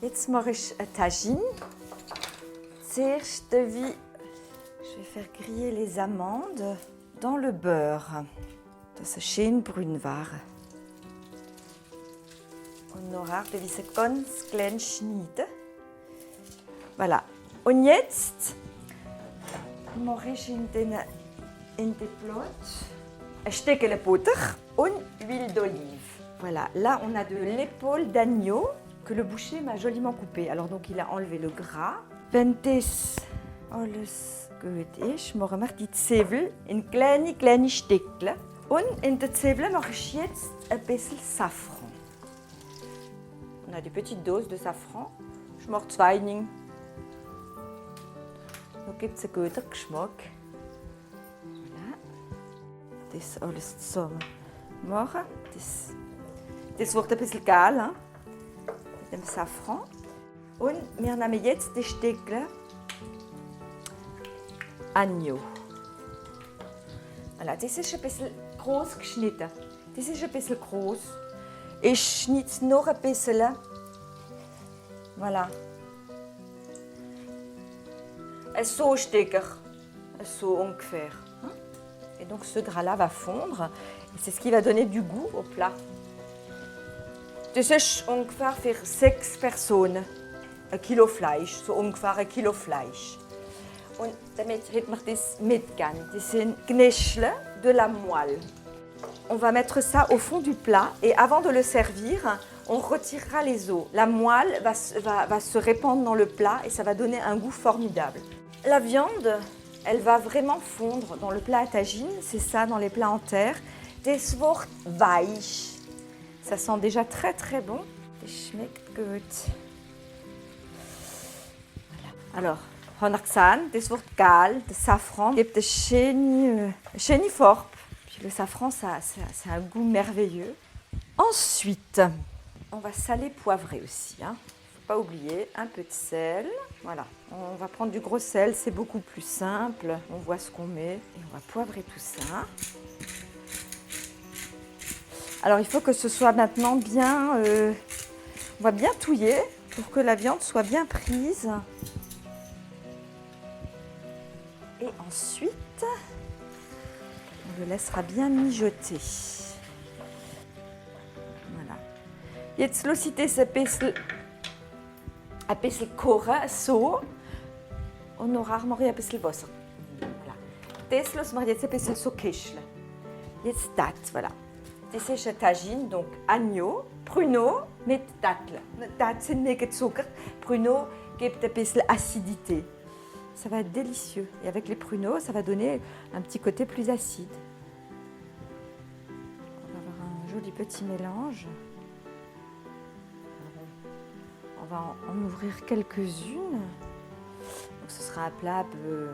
Jetzt mache ich ein Tagine. Zuerst je vais faire griller les amandes dans le beurre. Dat ze schön brun waren. Und nachher wie sie ganz klein schneiden. Voilà. Und jetzt mache ich in den Plot un Stückchen Butter und l'huile d'olive. Voilà, là on a de l'épaule d'agneau que le boucher m'a joliment coupé. Alors donc il a enlevé le gras. Wenn das alles gut ist, machen wir die Zwiebel in kleine Stückchen. Und in der Zwiebel mache ich jetzt ein bisschen Safran. On a des petites doses de safran. Ich mache 2 Dinge. So gibt es einen guten Geschmack. Voilà. Das alles zusammen machen. Das wird ein bisschen gel, hein? Mit dem Safran. Und wir nehmen jetzt die Stückchen Agneau. Voilà, das ist ein bisschen groß geschnitten. Das ist ein bisschen groß. Ich schneide es noch ein bisschen. Voilà. So Stückchen, so ungefähr. Et donc ce gras-là va fondre. Et c'est ce qui va donner du goût au plat. Das ist ungefähr für 6 Personen. 1 Kilo Fleisch, so ungefähr 1 Kilo Fleisch. Und damit hätten wir das mitgegeben. Das sind Gnäschle de la moelle. On va mettre ça au fond du plat et avant de le servir, on retirera les os. La moelle va se répandre dans le plat et ça va donner un goût formidable. La viande, elle va vraiment fondre dans le plat à tagine, c'est ça dans les plats en terre. Das wird weich. Ça sent déjà très très bon. Das schmeckt gut. Voilà. Alors, on a gesehen, das wird gel, das Safran gibt eine schöne Farbe. Puis le safran, ça a un goût merveilleux. Ensuite, on va saler, poivrer aussi. Hein. Faut pas oublier, un peu de sel. Voilà, on va prendre du gros sel, c'est beaucoup plus simple. On voit ce qu'on met et on va poivrer tout ça. Alors il faut que ce soit maintenant bien, on va bien touiller pour que la viande soit bien prise. Et ensuite, on le laissera bien mijoter. Voilà. Jetzt lasse ich das ein bisschen kochen, so. Und nachher mache ich ein bisschen Wasser. Voilà. Das lassen wir jetzt ein bisschen so köcheln. Jetzt das, voilà. Das ist ein Tagine, donc Agneau, Pruneau mit Datteln. Datteln sind nicht gezuckert. Pruneau gibt ein bisschen acidité. Ça va être délicieux. Et avec les pruneaux, ça va donner un petit côté plus acide. On va avoir un joli petit mélange. On va en ouvrir quelques-unes. Donc ce sera un plat un peu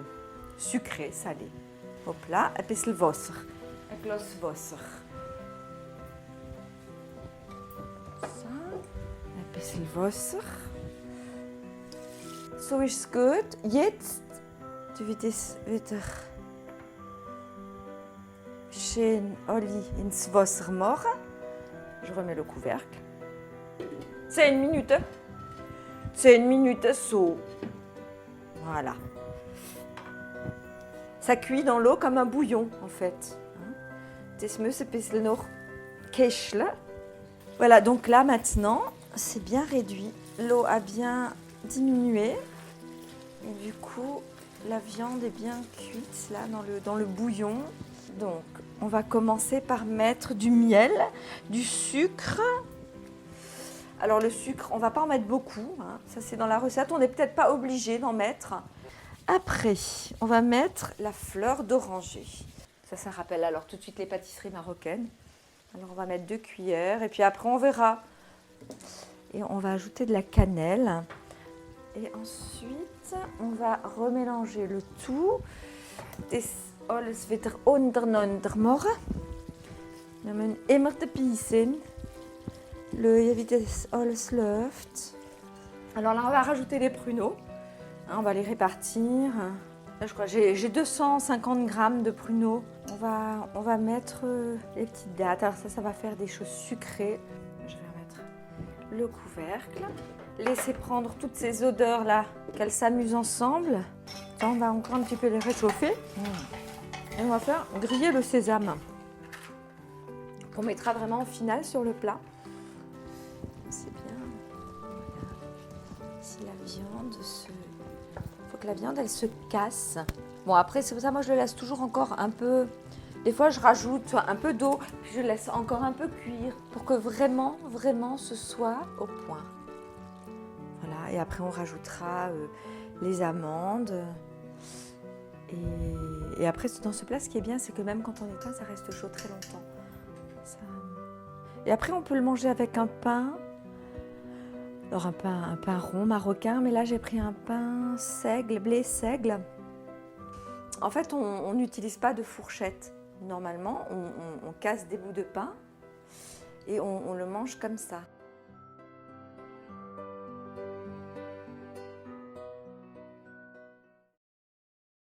sucré, salé. Hop là, ein bisschen Wasser. Ein Glas Wasser. So, ein bisschen Wasser. So ist es gut. Jetzt tue ich das wieder schön alle ins Wasser machen. Je remets le couvercle. 10 minutes. 10 minutes so. Voilà. Ça cuit dans l'eau comme un bouillon en fait. Das muss ein bisschen noch köcheln. Voilà, donc là maintenant, c'est bien réduit. L'eau a bien diminué. Et du coup, la viande est bien cuite là dans le bouillon. Donc, on va commencer par mettre du miel, du sucre. Alors le sucre, on ne va pas en mettre beaucoup. Hein. Ça, c'est dans la recette. On n'est peut-être pas obligé d'en mettre. Après, on va mettre la fleur d'oranger. Ça rappelle alors tout de suite les pâtisseries marocaines. Alors, on va mettre 2 cuillères et puis après, on verra. Et on va ajouter de la cannelle. Et ensuite, on va remélanger le tout. Das alles wieder untereinander machen. Wir müssen immer dabei sein. Schauen, wie das alles läuft. Alors là, on va rajouter les pruneaux. On va les répartir. Là, je crois que j'ai 250 grammes de pruneaux. On va mettre les petites dattes. Alors ça va faire des choses sucrées. Je vais remettre le couvercle. laisser prendre toutes ces odeurs-là, qu'elles s'amusent ensemble. Tiens, on va encore un petit peu les réchauffer. Et on va faire griller le sésame. On mettra vraiment au final sur le plat. C'est bien. Voilà. Si la viande se... Il faut que la viande, elle se casse. Bon, après, c'est pour ça, moi, je le laisse toujours encore un peu... Des fois, je rajoute un peu d'eau, puis je laisse encore un peu cuire pour que vraiment, vraiment, ce soit au point. Voilà, et après, on rajoutera les amandes. Et après, dans ce plat, ce qui est bien, c'est que même quand on éteint, ça reste chaud très longtemps. Ça... Et après, on peut le manger avec un pain. Alors, un pain rond marocain, mais là, j'ai pris un pain seigle, blé seigle. En fait, on n'utilise pas de fourchette. Normalement, on casse des bouts de pain et on le mange comme ça.